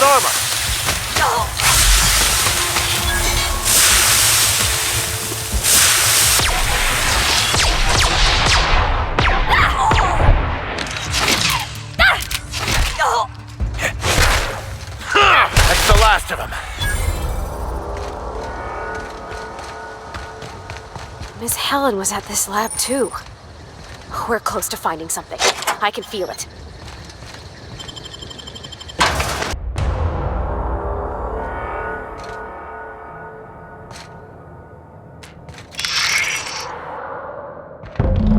armor! That's the last of them. Miss Helen was at this lab too. We're close to finding something. I can feel it.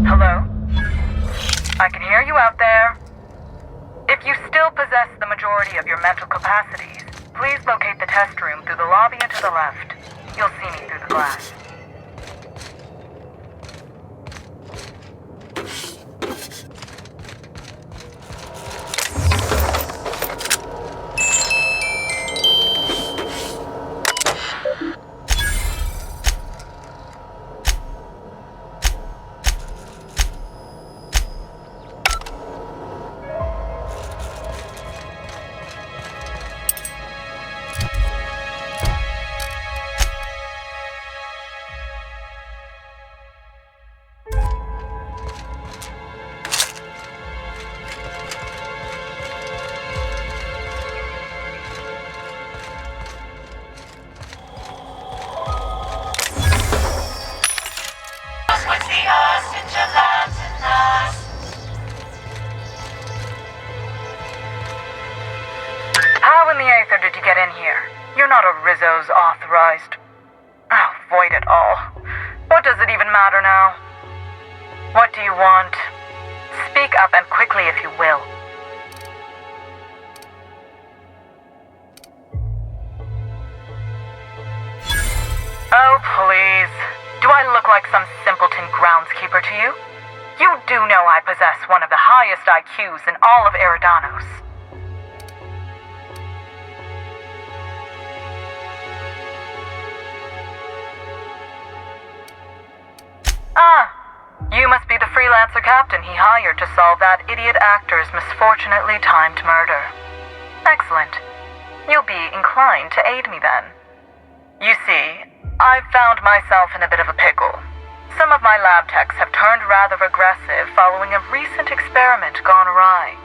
Hello? I can hear you out there. If you still possess the majority of your mental capacities, please locate the test room through the lobby and to the left. You'll see me through the glass. How in the aether did you get in here? You're not a Rizzo's authorized. Oh, void it all. What does it even matter now? What do you want? Speak up and quickly if you will. Oh, please. Do I look like some simpleton groundskeeper to you? You do know I possess one of the highest IQs in all of Eridanos. Ah, you must be the freelancer captain he hired to solve that idiot actor's misfortunately timed murder. Excellent. You'll be inclined to aid me then. You see, I've found myself in a bit of a pickle. Some of my lab techs have turned rather aggressive following a recent experiment gone awry.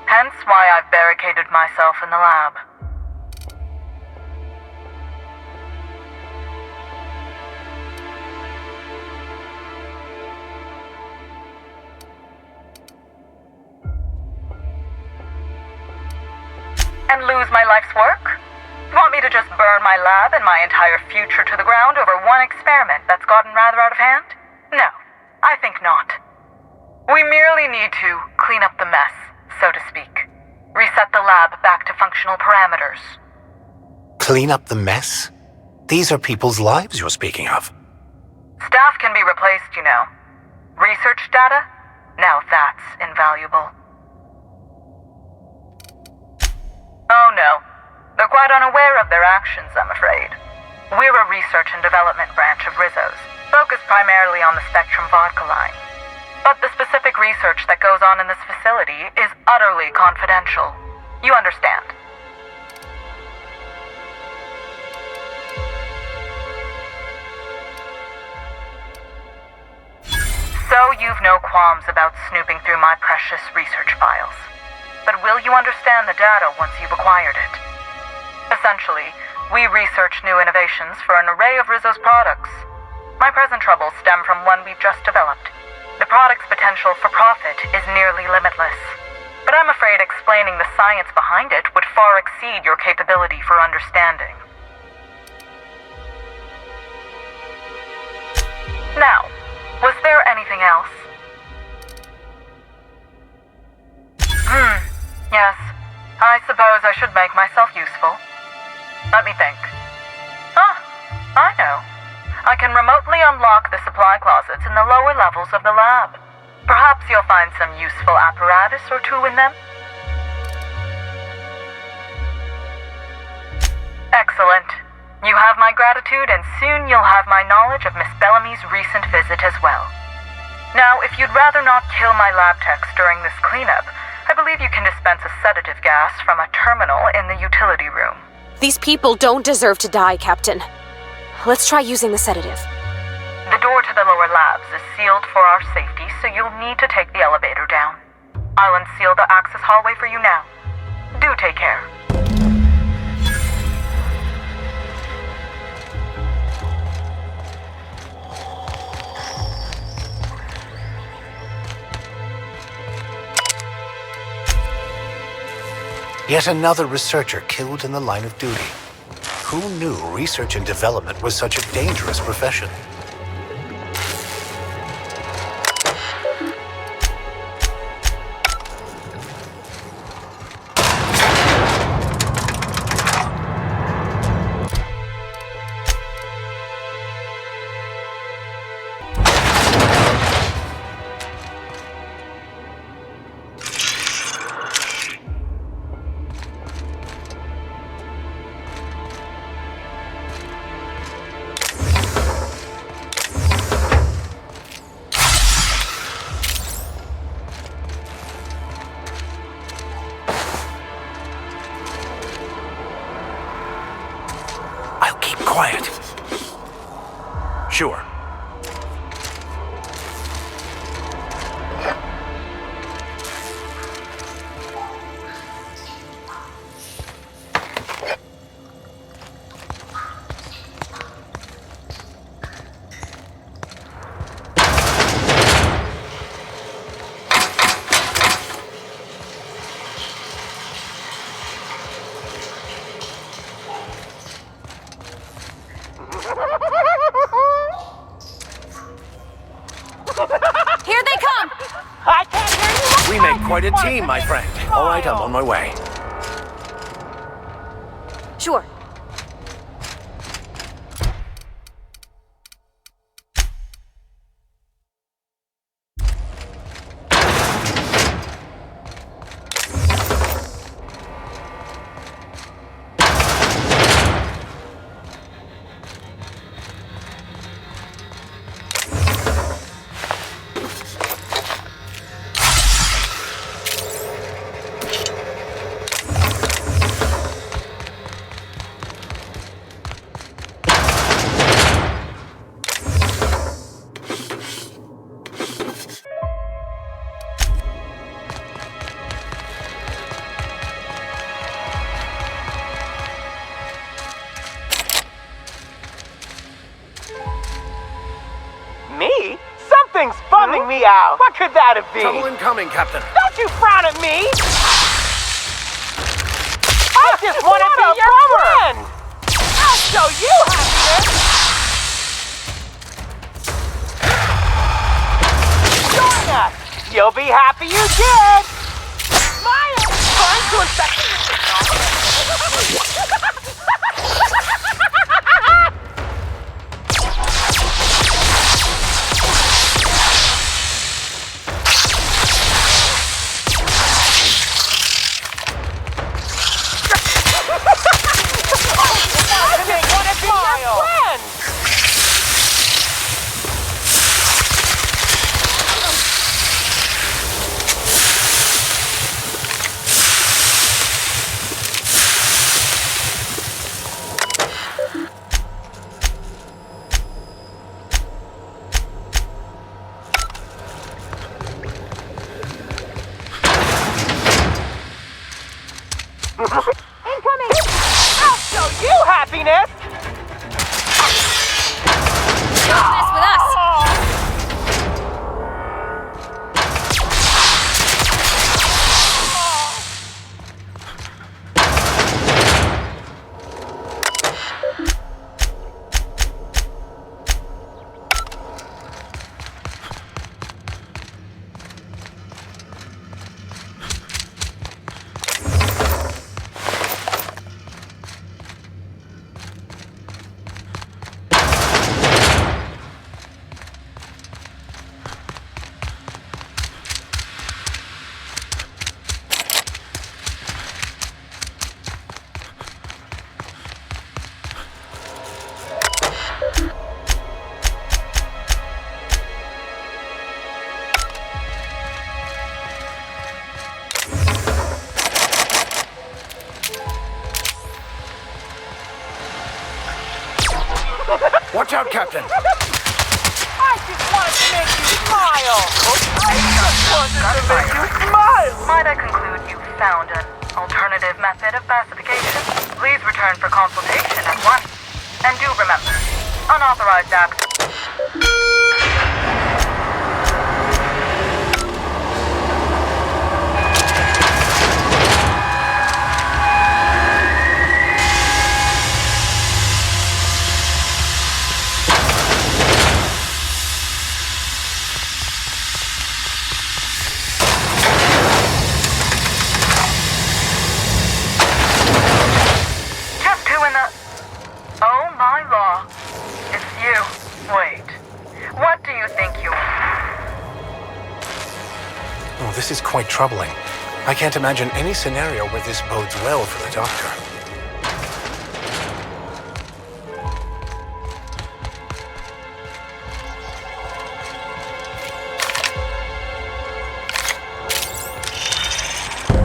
Hence why I've barricaded myself in the lab. And lose my life's work? You want me to just burn my lab and my entire future to the ground over one experiment that's gotten rather out of hand? No, I think not. We merely need to clean up the mess, so to speak. Reset the lab back to functional parameters. Clean up the mess? These are people's lives you're speaking of. Staff can be replaced, you know. Research data? Now that's invaluable. Oh no. They're quite unaware of their actions, I'm afraid. We're a research and development branch of Rizzo's, focused primarily on the Spectrum vodka line. But the specific research that goes on in this facility is utterly confidential. You understand? So you've no qualms about snooping through my precious research files. But will you understand the data once you've acquired it? Essentially, we research new innovations for an array of Rizzo's products. My present troubles stem from one we've just developed. The product's potential for profit is nearly limitless. But I'm afraid explaining the science behind it would far exceed your capability for understanding. Now, was there anything else? Yes. I suppose I should make myself useful. Let me think. Ah, I know. I can remotely unlock the supply closets in the lower levels of the lab. Perhaps you'll find some useful apparatus or two in them. Excellent. You have my gratitude, and soon you'll have my knowledge of Miss Bellamy's recent visit as well. Now, if you'd rather not kill my lab techs during this cleanup, I believe you can dispense a sedative gas from a terminal in the utility room. These people don't deserve to die, Captain. Let's try using the sedative. The door to the lower labs is sealed for our safety, so you'll need to take the elevator down. I'll unseal the access hallway for you now. Do take care. Yet another researcher killed in the line of duty. Who knew research and development was such a dangerous profession? Quiet. Sure. Here they come! I can't hear you! We make quite a team, my friend. All right, I'm on my way. Sure. Me? Something's bumming me out. What could that have been? Trouble incoming, Captain. Don't you frown at me! I just want to be your friend! I'll show you happiness! Join us! You'll be happy you did! Smile! Trying to infect Incoming! I'll show you happiness! Don't mess with us! Watch out, Captain! I just wanted to make you smile! I just wanted to make you smile! Might I conclude you found an alternative method of pacification? Please return for consultation at once. And do remember, unauthorized access. This is quite troubling. I can't imagine any scenario where this bodes well for the Doctor.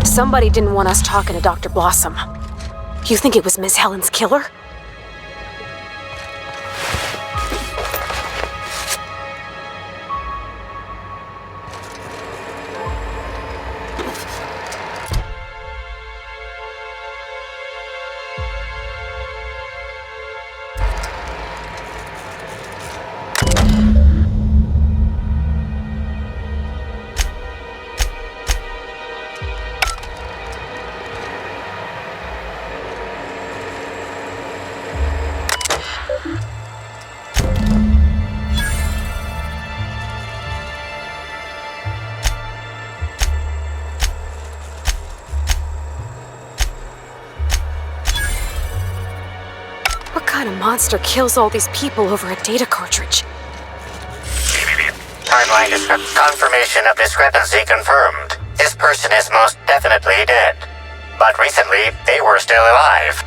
Somebody didn't want us talking to Dr. Blossom. You think it was Miss Helen's killer? What kind of monster kills all these people over a data cartridge? Timeline confirmation of discrepancy confirmed. This person is most definitely dead. But recently, they were still alive.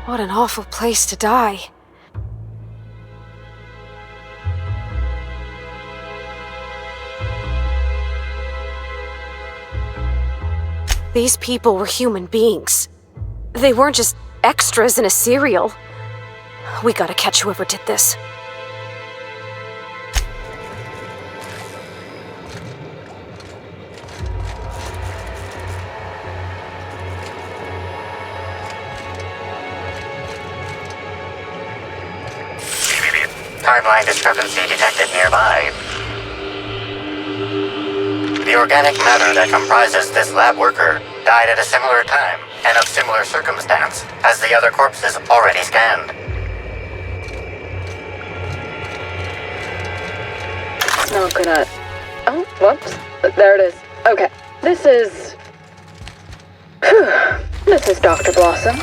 What an awful place to die. These people were human beings. They weren't just extras in a serial. We gotta catch whoever did this. Timeline discrepancy detected nearby. The organic matter that comprises this lab worker died at a similar time and of similar circumstance as the other corpses already scanned. Not gonna... Oh, whoops. There it is. Okay. This is Dr. Blossom.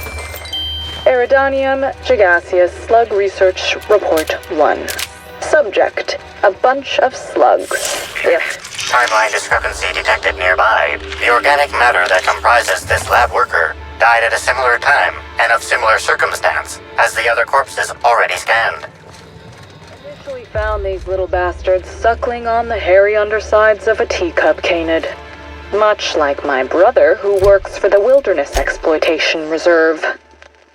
Eridanium Gigaseous Slug Research Report 1. Subject: a bunch of slugs. Ugh. Timeline discrepancy detected nearby. The organic matter that comprises this lab worker died at a similar time and of similar circumstance as the other corpses already scanned. Initially found these little bastards suckling on the hairy undersides of a teacup canid. Much like my brother who works for the Wilderness Exploitation Reserve.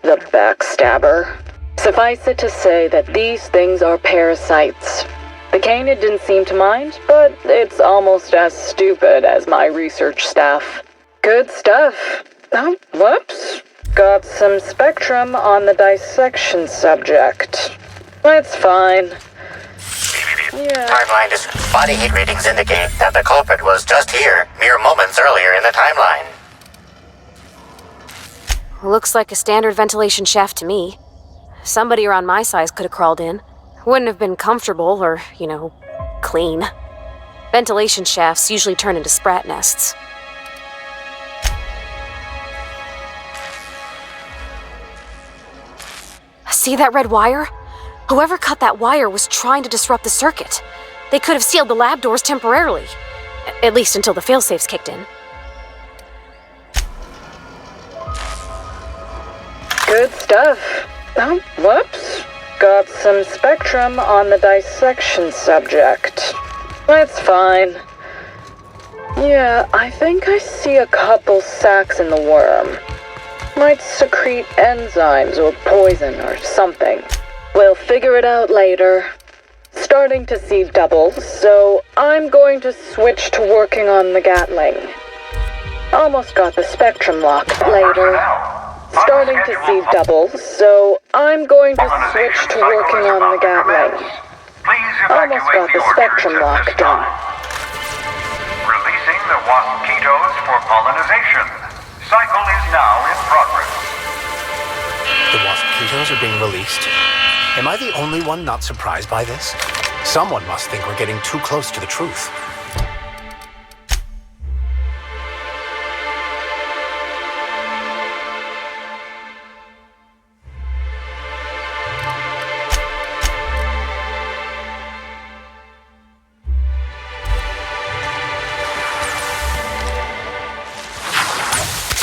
The backstabber. Suffice it to say that these things are parasites. The canid didn't seem to mind, but it's almost as stupid as my research staff. Good stuff. Oh, whoops. Got some spectrum on the dissection subject. It's fine. Yeah. Timeline body heat readings indicate that the culprit was just here, mere moments earlier in the timeline. Looks like a standard ventilation shaft to me. Somebody around my size could have crawled in. Wouldn't have been comfortable or, clean. Ventilation shafts usually turn into sprat nests. See that red wire? Whoever cut that wire was trying to disrupt the circuit. They could have sealed the lab doors temporarily. At least until the failsafes kicked in. Good stuff. Oh, whoops. got some spectrum on the dissection subject. It's fine. Yeah, I think I see a couple sacs in the worm. Might secrete enzymes or poison or something. We'll figure it out later. Starting to see doubles, so I'm going to switch to working on the Gatling. Almost got the spectrum lock later. Starting to see doubles, so I'm going to switch to working on the Gatling. Almost got the spectrum lock done. Releasing the waspitos for pollinization. Cycle is now in progress. The waspitos are being released. Am I the only one not surprised by this? Someone must think we're getting too close to the truth.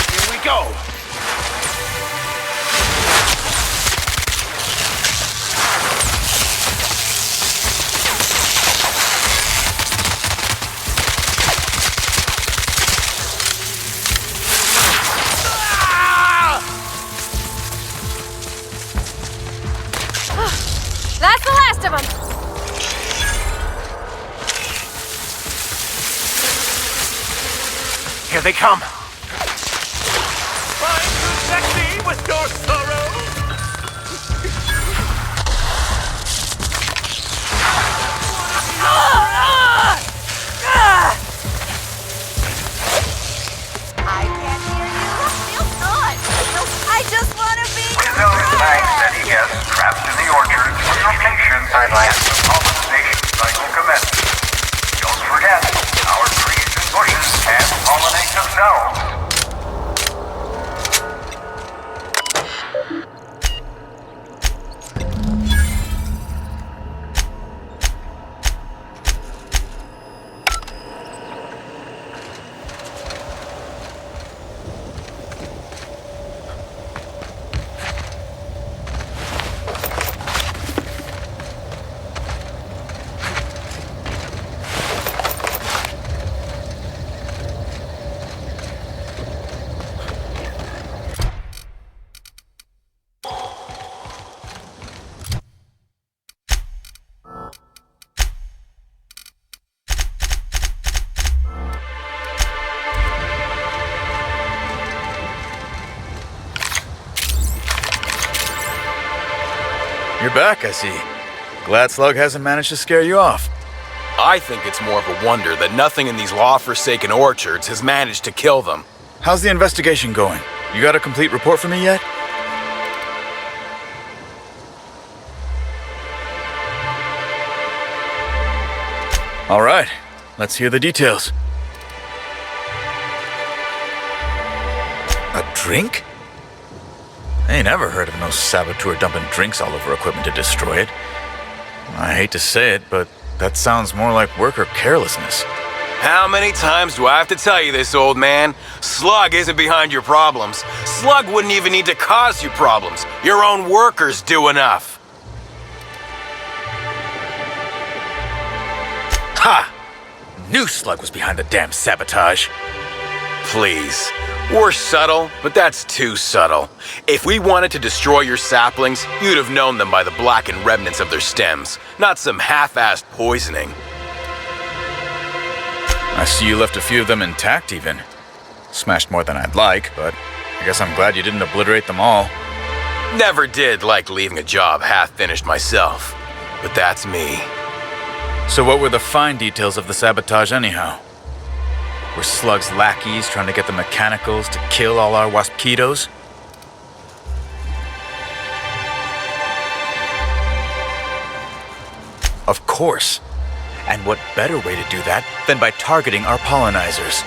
Here we go! That's the last of them! Here they come! Trying to infect me with your sorrow? I can't hear you. Feels good. I just want to be Rizzo thanks any guests trapped in the orchard for your patience as the pollinization cycle commences. Don't forget, our trees and bushes can pollinate themselves. You're back, I see. Glad Slug hasn't managed to scare you off. I think it's more of a wonder that nothing in these law-forsaken orchards has managed to kill them. How's the investigation going? You got a complete report for me yet? All right, let's hear the details. A drink? I ain't never heard of no saboteur dumping drinks all over equipment to destroy it. I hate to say it, but that sounds more like worker carelessness. How many times do I have to tell you this, old man? Slug isn't behind your problems. Slug wouldn't even need to cause you problems. Your own workers do enough. Ha! Knew Slug was behind the damn sabotage. Please. We're subtle, but that's too subtle. If we wanted to destroy your saplings, you'd have known them by the blackened remnants of their stems, not some half-assed poisoning. I see you left a few of them intact even. Smashed more than I'd like, but I guess I'm glad you didn't obliterate them all. Never did like leaving a job half-finished myself, but that's me. So what were the fine details of the sabotage anyhow? Were Slug's lackeys trying to get the mechanicals to kill all our waspitos? Of course. And what better way to do that than by targeting our pollinizers?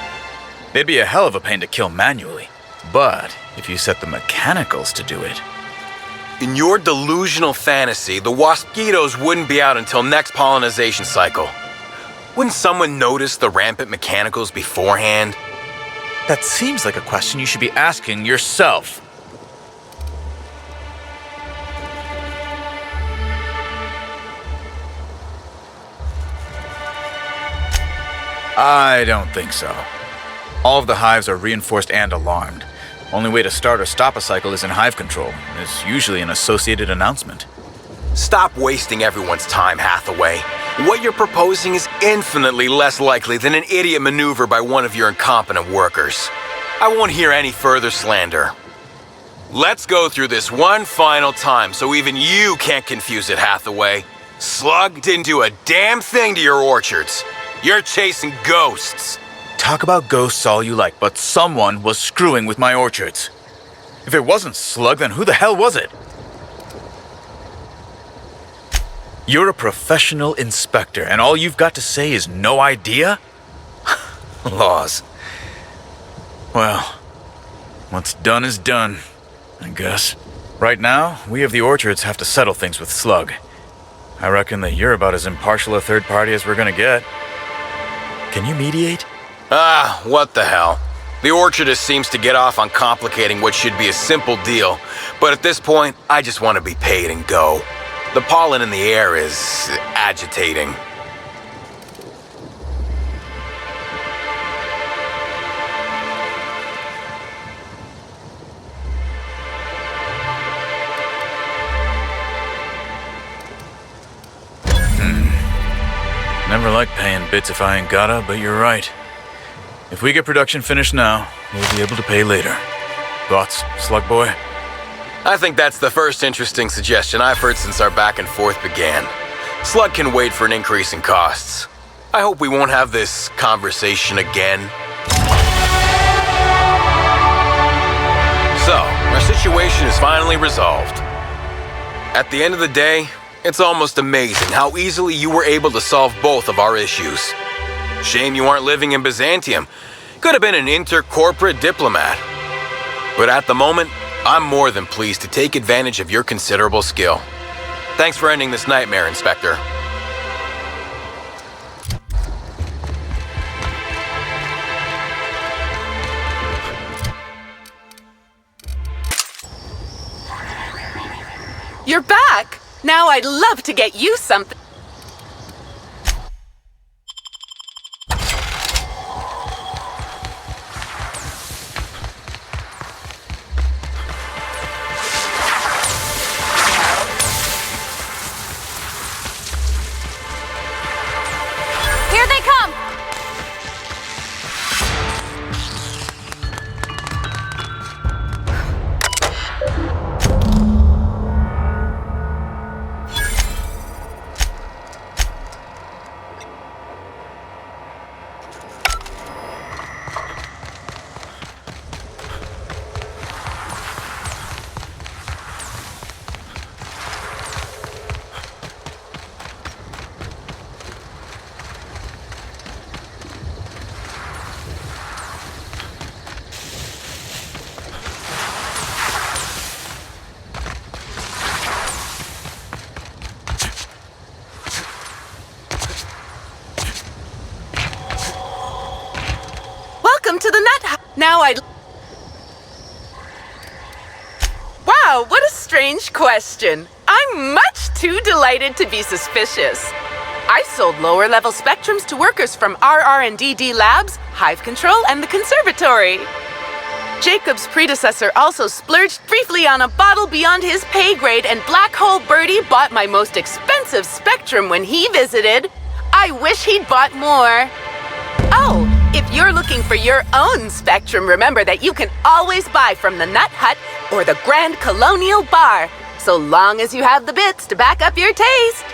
They'd be a hell of a pain to kill manually. But if you set the mechanicals to do it... In your delusional fantasy, the waspitos wouldn't be out until next pollinization cycle. Wouldn't someone notice the rampant mechanicals beforehand? That seems like a question you should be asking yourself. I don't think so. All of the hives are reinforced and alarmed. Only way to start or stop a cycle is in hive control. There's usually an associated announcement. Stop wasting everyone's time, Hathaway. What you're proposing is infinitely less likely than an idiot maneuver by one of your incompetent workers. I won't hear any further slander. Let's go through this one final time so even you can't confuse it, Hathaway. Slug didn't do a damn thing to your orchards. You're chasing ghosts. Talk about ghosts all you like, but someone was screwing with my orchards. If it wasn't Slug, then who the hell was it? You're a professional inspector, and all you've got to say is no idea? Laws. Well, what's done is done, I guess. Right now, we of the orchards have to settle things with Slug. I reckon that you're about as impartial a third party as we're gonna get. Can you mediate? Ah, what the hell. The orchardist seems to get off on complicating what should be a simple deal, but at this point, I just want to be paid and go. The pollen in the air is agitating. Never like paying bits if I ain't gotta, but you're right. If we get production finished now, we'll be able to pay later. Thoughts, Slug Boy? I think that's the first interesting suggestion I've heard since our back and forth began. Slug can wait for an increase in costs. I hope we won't have this conversation again. So, our situation is finally resolved. At the end of the day, it's almost amazing how easily you were able to solve both of our issues. Shame you aren't living in Byzantium. Could have been an intercorporate diplomat. But at the moment, I'm more than pleased to take advantage of your considerable skill. Thanks for ending this nightmare, Inspector. You're back! Now I'd love to get you something. Here they come! Welcome to the nut. Now I'd. Wow, what a strange question. I'm much too delighted to be suspicious. I sold lower-level spectrums to workers from RR&DD Labs, Hive Control, and the Conservatory. Jacob's predecessor also splurged briefly on a bottle beyond his pay grade, and Black Hole Birdie bought my most expensive spectrum when he visited. I wish he'd bought more. Oh, if you're looking for your own spectrum, remember that you can always buy from the Nut Hut or the Grand Colonial Bar, so long as you have the bits to back up your taste.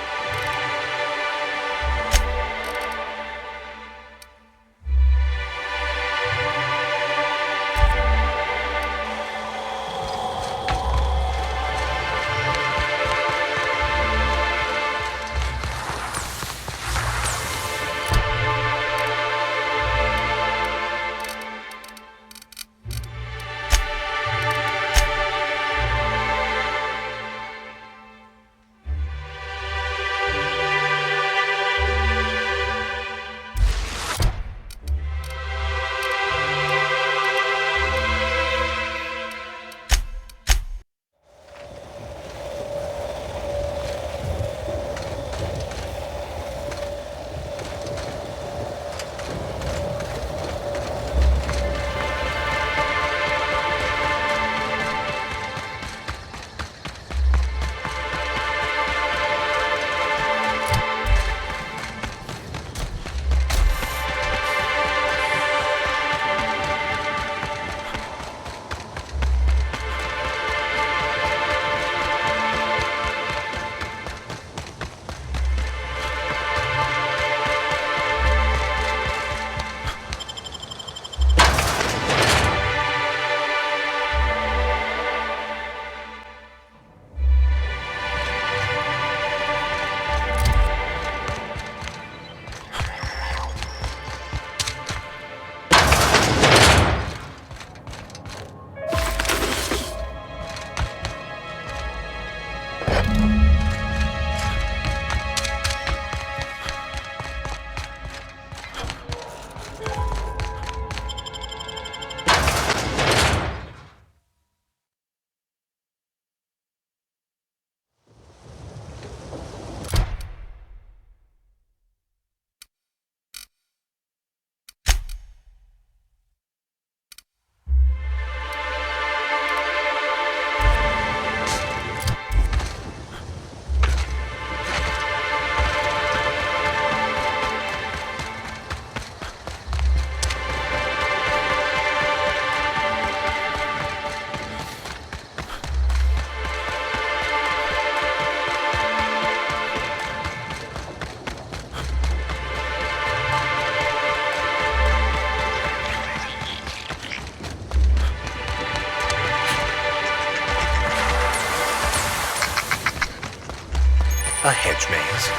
A hedge maze.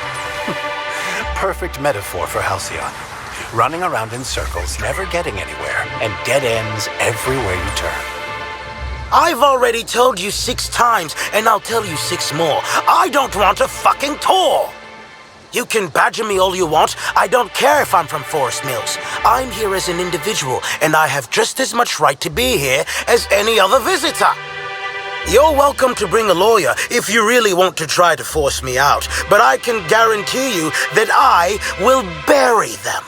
Perfect metaphor for Halcyon. Running around in circles, never getting anywhere, and dead ends everywhere you turn. I've already told you 6 times, and I'll tell you 6 more. I don't want a fucking tour! You can badger me all you want. I don't care if I'm from Forest Mills. I'm here as an individual, and I have just as much right to be here as any other visitor. You're welcome to bring a lawyer if you really want to try to force me out, but I can guarantee you that I will bury them.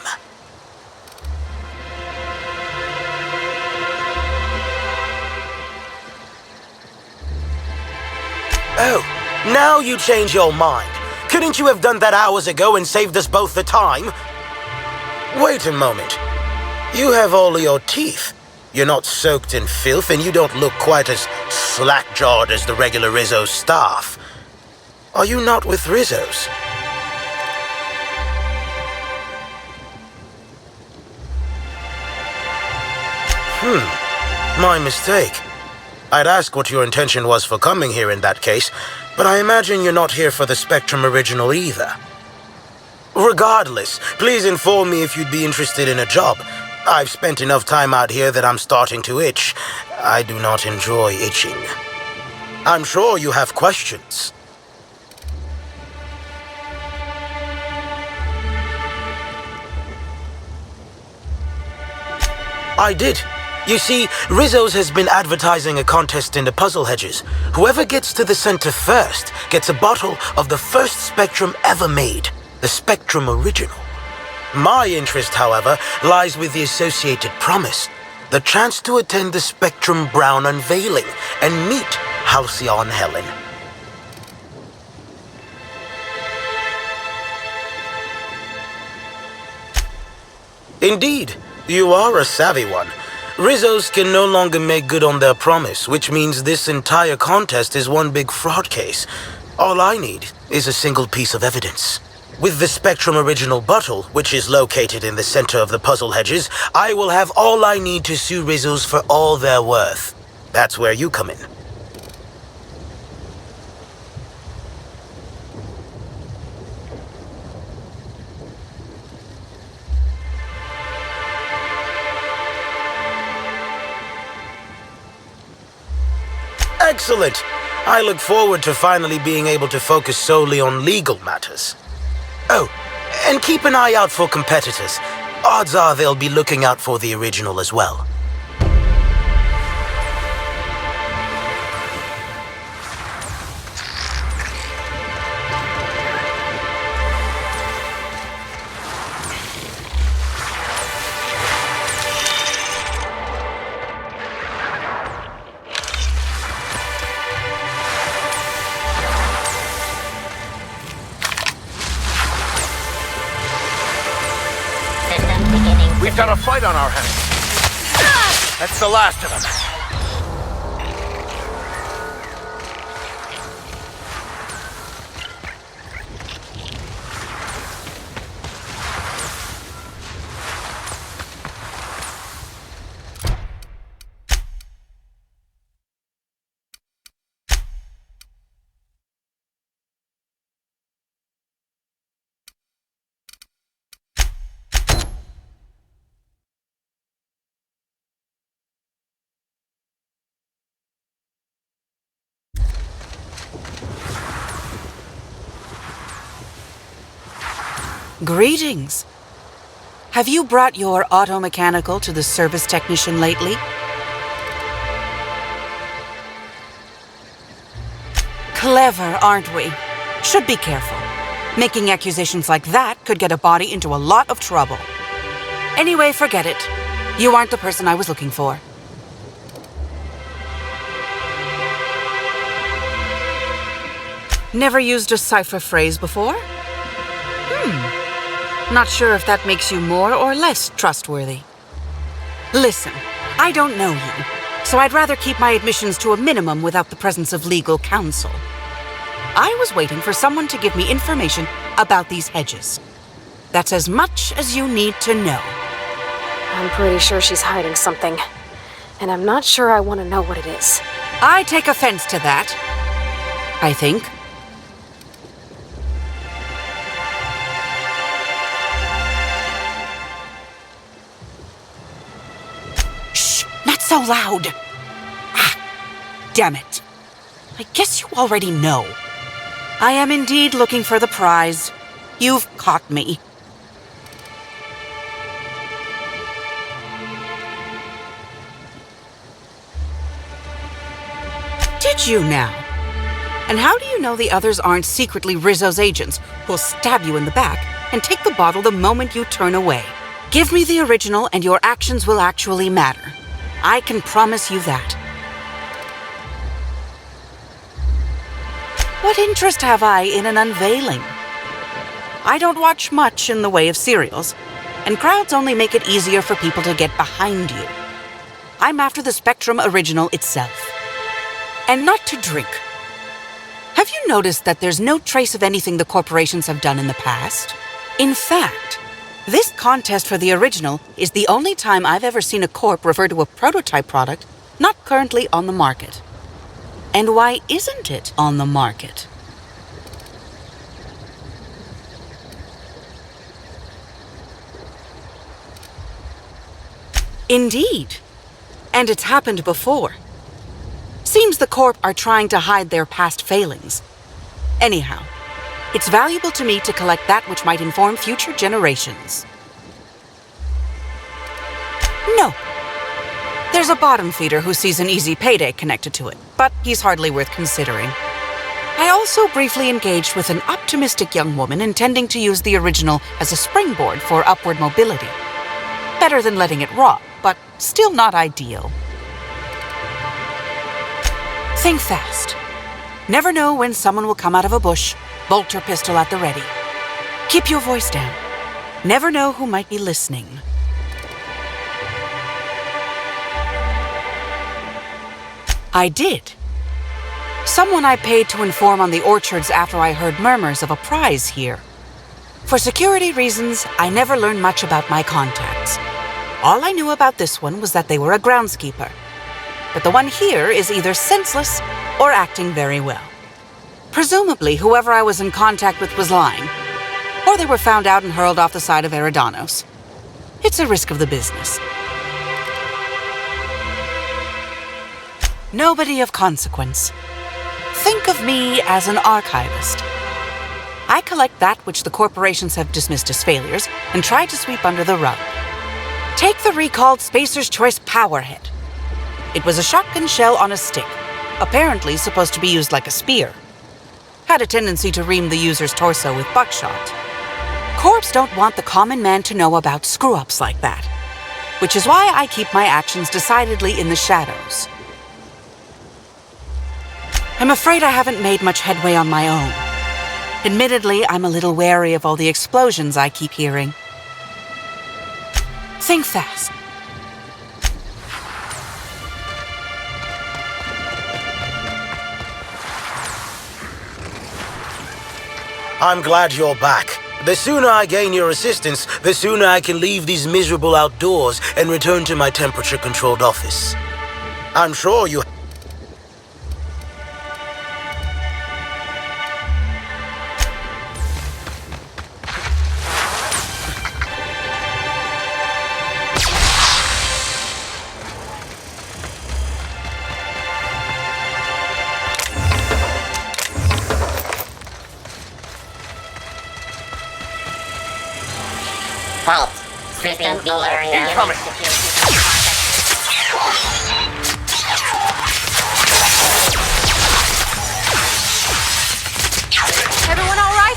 Oh, now you change your mind. Couldn't you have done that hours ago and saved us both the time? Wait a moment. You have all your teeth. You're not soaked in filth, and you don't look quite as slack-jawed as the regular Rizzo staff. Are you not with Rizzo's? My mistake. I'd ask what your intention was for coming here in that case, but I imagine you're not here for the Spectrum original either. Regardless, please inform me if you'd be interested in a job. I've spent enough time out here that I'm starting to itch. I do not enjoy itching. I'm sure you have questions. I did. You see, Rizzo's has been advertising a contest in the puzzle hedges. Whoever gets to the center first gets a bottle of the first Spectrum ever made, the Spectrum Original. My interest, however, lies with the associated promise, the chance to attend the Spectrum Brown unveiling and meet Halcyon Helen. Indeed, you are a savvy one. Rizzo's can no longer make good on their promise, which means this entire contest is one big fraud case. All I need is a single piece of evidence. With the Spectrum Original bottle, which is located in the center of the puzzle hedges, I will have all I need to sue Rizzo's for all they're worth. That's where you come in. Excellent! I look forward to finally being able to focus solely on legal matters. Oh, and keep an eye out for competitors. Odds are they'll be looking out for the original as well. We've got a fight on our hands. That's the last of them. Greetings. Have you brought your auto-mechanical to the service technician lately? Clever, aren't we? Should be careful. Making accusations like that could get a body into a lot of trouble. Anyway, forget it. You aren't the person I was looking for. Never used a cipher phrase before? Not sure if that makes you more or less trustworthy. Listen, I don't know you, so I'd rather keep my admissions to a minimum without the presence of legal counsel. I was waiting for someone to give me information about these hedges. That's as much as you need to know. I'm pretty sure she's hiding something, and I'm not sure I want to know what it is. I take offense to that, I think. loud. Ah, damn it. I guess you already know. I am indeed looking for the prize. You've caught me. Did you now? And how do you know the others aren't secretly Rizzo's agents who'll stab you in the back and take the bottle the moment you turn away? Give me the original and your actions will actually matter. I can promise you that. What interest have I in an unveiling? I don't watch much in the way of serials, and crowds only make it easier for people to get behind you. I'm after the Spectrum original itself. And not to drink. Have you noticed that there's no trace of anything the corporations have done in the past? In fact, this contest for the original is the only time I've ever seen a corp refer to a prototype product not currently on the market. And why isn't it on the market? Indeed. And it's happened before. Seems the Corp are trying to hide their past failings. Anyhow, it's valuable to me to collect that which might inform future generations. No. There's a bottom feeder who sees an easy payday connected to it, but he's hardly worth considering. I also briefly engaged with an optimistic young woman intending to use the original as a springboard for upward mobility. Better than letting it rot, but still not ideal. Think fast. Never know when someone will come out of a bush, bolt or pistol at the ready. Keep your voice down. Never know who might be listening. I did. Someone I paid to inform on the orchards after I heard murmurs of a prize here. For security reasons, I never learned much about my contacts. All I knew about this one was that they were a groundskeeper. But the one here is either senseless or acting very well. Presumably, whoever I was in contact with was lying. Or they were found out and hurled off the side of Eridanos. It's a risk of the business. Nobody of consequence. Think of me as an archivist. I collect that which the corporations have dismissed as failures and try to sweep under the rug. Take the recalled Spacer's Choice Powerhead. It was a shotgun shell on a stick, apparently supposed to be used like a spear. Had a tendency to ream the user's torso with buckshot. Corps don't want the common man to know about screw-ups like that, which is why I keep my actions decidedly in the shadows. I'm afraid I haven't made much headway on my own. Admittedly, I'm a little wary of all the explosions I keep hearing. Think fast. I'm glad you're back. The sooner I gain your assistance, the sooner I can leave these miserable outdoors and return to my temperature-controlled office. I'm sure you... Halt. Sweeping the area. Incoming. Everyone all right?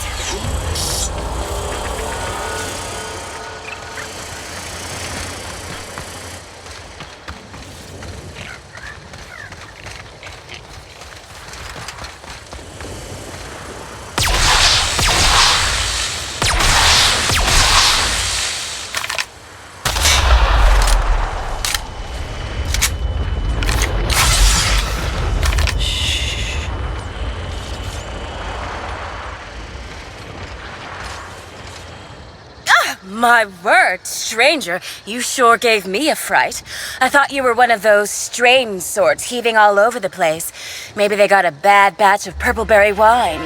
My word, stranger, you sure gave me a fright. I thought you were one of those strange sorts heaving all over the place. Maybe they got a bad batch of purpleberry wine.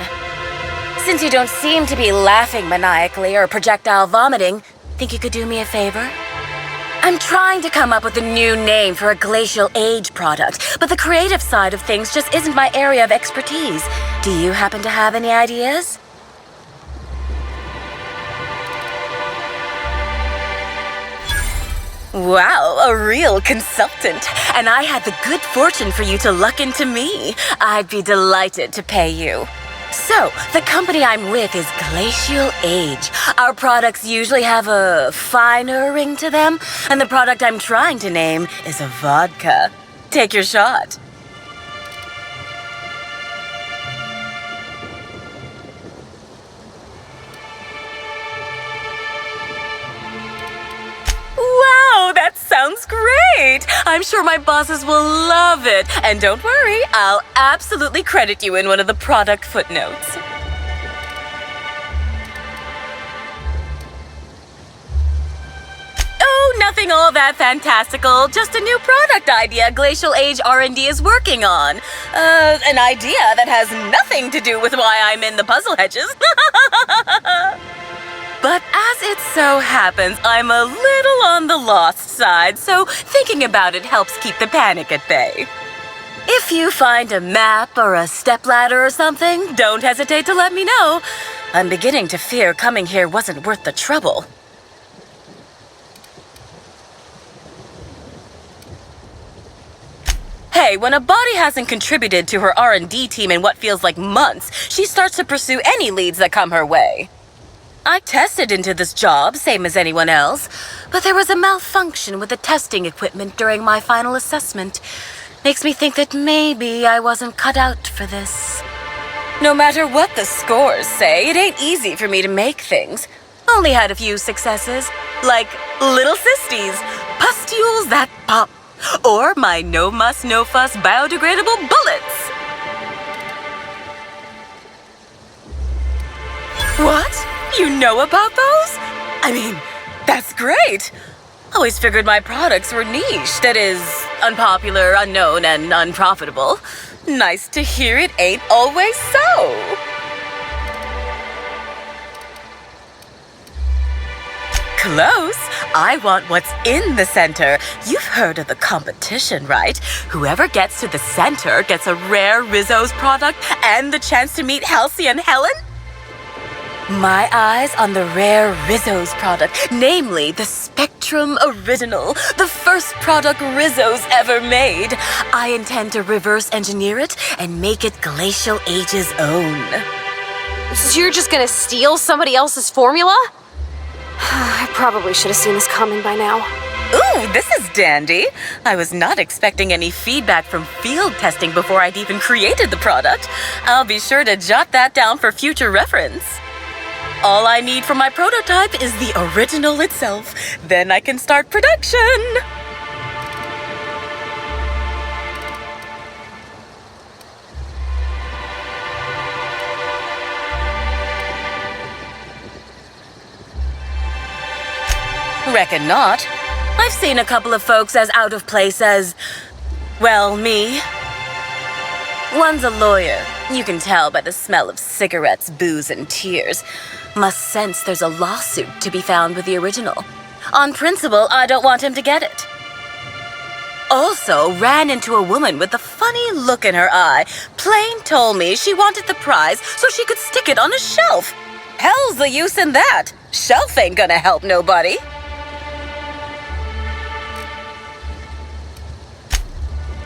Since you don't seem to be laughing maniacally or projectile vomiting, think you could do me a favor? I'm trying to come up with a new name for a glacial age product, but the creative side of things just isn't my area of expertise. Do you happen to have any ideas? Wow, a real consultant. And I had the good fortune for you to luck into me. I'd be delighted to pay you. So, the company I'm with is Glacial Age. Our products usually have a finer ring to them, and the product I'm trying to name is a vodka. Take your shot. Wow, that sounds great! I'm sure my bosses will love it. And don't worry, I'll absolutely credit you in one of the product footnotes. Oh, nothing all that fantastical. Just a new product idea Glacial Age R&D is working on. An idea that has nothing to do with why I'm in the puzzle hedges. But as it so happens, I'm a little on the lost side, so thinking about it helps keep the panic at bay. If you find a map or a stepladder or something, don't hesitate to let me know. I'm beginning to fear coming here wasn't worth the trouble. Hey, when a body hasn't contributed to her R&D team in what feels like months, she starts to pursue any leads that come her way. I tested into this job, same as anyone else, but there was a malfunction with the testing equipment during my final assessment. Makes me think that maybe I wasn't cut out for this. No matter what the scores say, it ain't easy for me to make things. Only had a few successes, like little cysties, pustules that pop, or my no-muss, no-fuss biodegradable bullets. What? You know about those? I mean, that's great. Always figured my products were niche, that is, unpopular, unknown, and unprofitable. Nice to hear it ain't always so. Close. I want what's in the center. You've heard of the competition, right? Whoever gets to the center gets a rare Rizzo's product and the chance to meet Halcyon Helen? My eyes on the rare Rizzo's product, namely the Spectrum Original, the first product Rizzo's ever made. I intend to reverse engineer it and make it Glacial Age's own. So you're just gonna steal somebody else's formula? I probably should have seen this coming by now. Ooh, this is dandy. I was not expecting any feedback from field testing before I'd even created the product. I'll be sure to jot that down for future reference. All I need for my prototype is the original itself. Then I can start production. Reckon not. I've seen a couple of folks as out of place as, well, me. One's a lawyer. You can tell by the smell of cigarettes, booze, and tears. Must sense there's a lawsuit to be found with the original. On principle, I don't want him to get it. Also, ran into a woman with a funny look in her eye. Plain told me she wanted the prize so she could stick it on a shelf. Hell's the use in that. Shelf ain't gonna help nobody.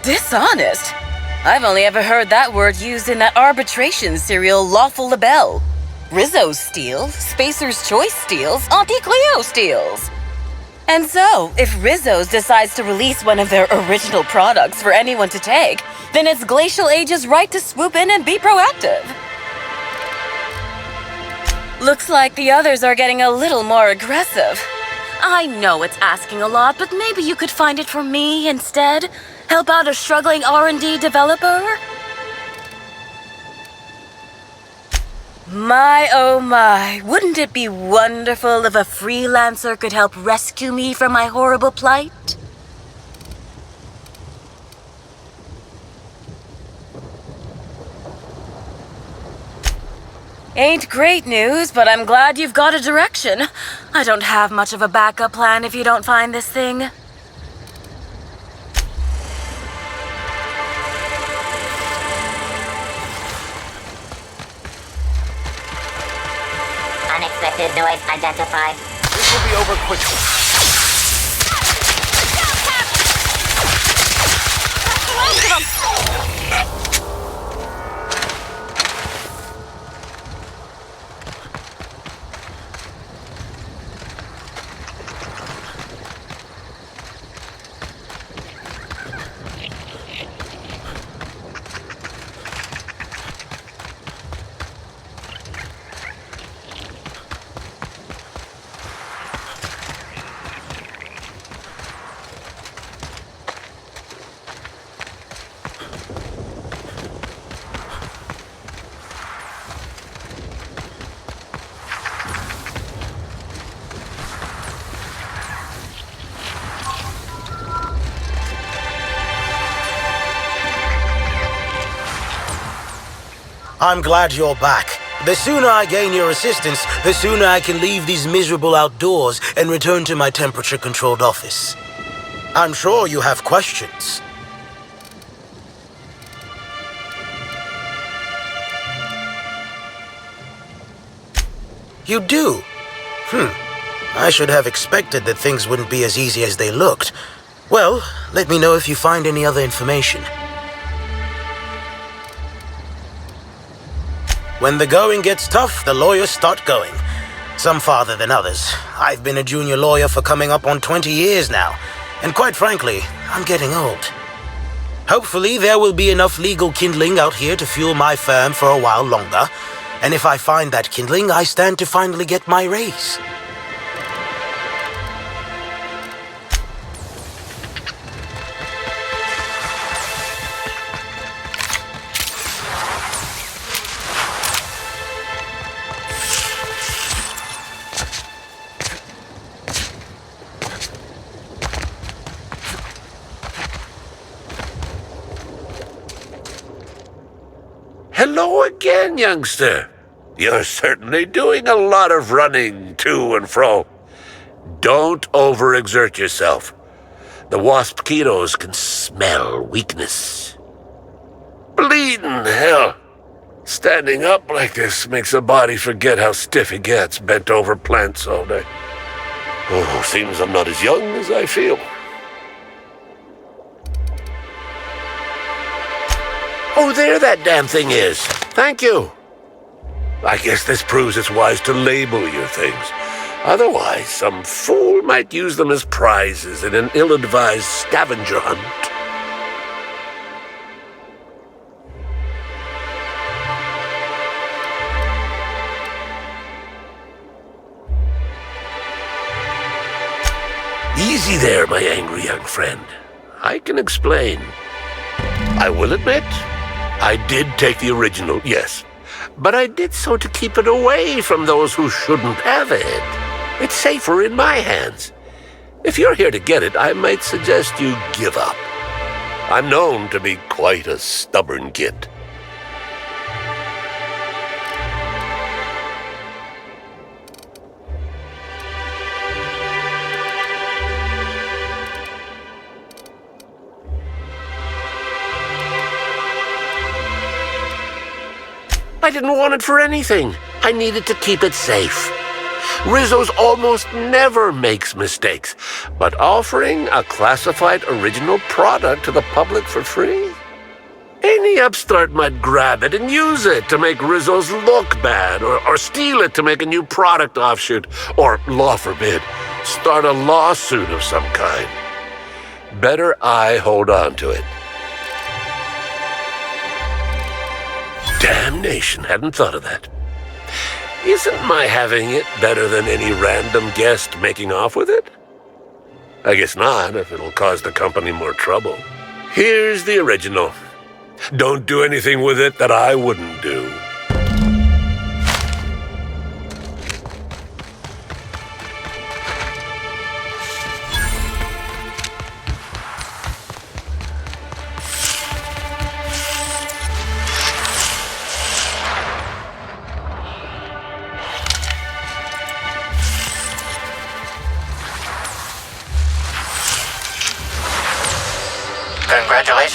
Dishonest? I've only ever heard that word used in that arbitration serial Lawful Labelle. Rizzo steals, Spacer's Choice steals, Auntie Cleo steals. And so, if Rizzo's decides to release one of their original products for anyone to take, then it's Glacial Age's right to swoop in and be proactive. Looks like the others are getting a little more aggressive. I know it's asking a lot, but maybe you could find it for me instead? Help out a struggling R&D developer? My, oh my, wouldn't it be wonderful if a freelancer could help rescue me from my horrible plight? Ain't great news, but I'm glad you've got a direction. I don't have much of a backup plan if you don't find this thing. Unexpected noise identified. This will be over quickly. I'm glad you're back. The sooner I gain your assistance, the sooner I can leave these miserable outdoors and return to my temperature-controlled office. I'm sure you have questions. You do? I should have expected that things wouldn't be as easy as they looked. Well, let me know if you find any other information. When the going gets tough, the lawyers start going. Some farther than others. I've been a junior lawyer for coming up on 20 years now, and quite frankly, I'm getting old. Hopefully, there will be enough legal kindling out here to fuel my firm for a while longer, and if I find that kindling, I stand to finally get my raise. Hello again, youngster. You're certainly doing a lot of running to and fro. Don't overexert yourself. The wasp-ketos can smell weakness. Bleeding hell. Standing up like this makes a body forget how stiff it gets bent over plants all day. Oh, seems I'm not as young as I feel. Oh, there that damn thing is. Thank you. I guess this proves it's wise to label your things. Otherwise, some fool might use them as prizes in an ill-advised scavenger hunt. Easy there, my angry young friend. I can explain. I will admit, I did take the original, yes. But I did so to keep it away from those who shouldn't have it. It's safer in my hands. If you're here to get it, I might suggest you give up. I'm known to be quite a stubborn git. I didn't want it for anything. I needed to keep it safe. Rizzo's almost never makes mistakes, but offering a classified original product to the public for free? Any upstart might grab it and use it to make Rizzo's look bad, or steal it to make a new product offshoot, or, law forbid, start a lawsuit of some kind. Better I hold on to it. Damnation, hadn't thought of that. Isn't my having it better than any random guest making off with it? I guess not, if it'll cause the company more trouble. Here's the original. Don't do anything with it that I wouldn't do.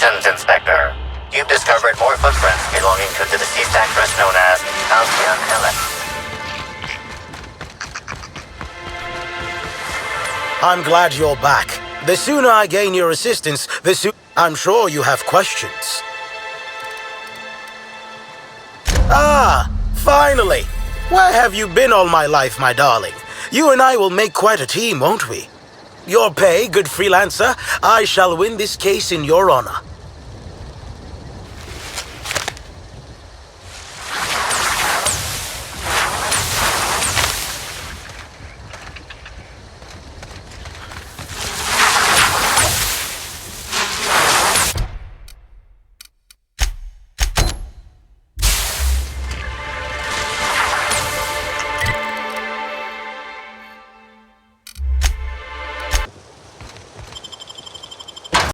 Operations Inspector. You've discovered more footprints belonging to the deceased actress known as Halcyon Helen. I'm glad you're back. The sooner I gain your assistance, the sooner... I'm sure you have questions. Ah, finally! Where have you been all my life, my darling? You and I will make quite a team, won't we? Your pay, good freelancer. I shall win this case in your honor.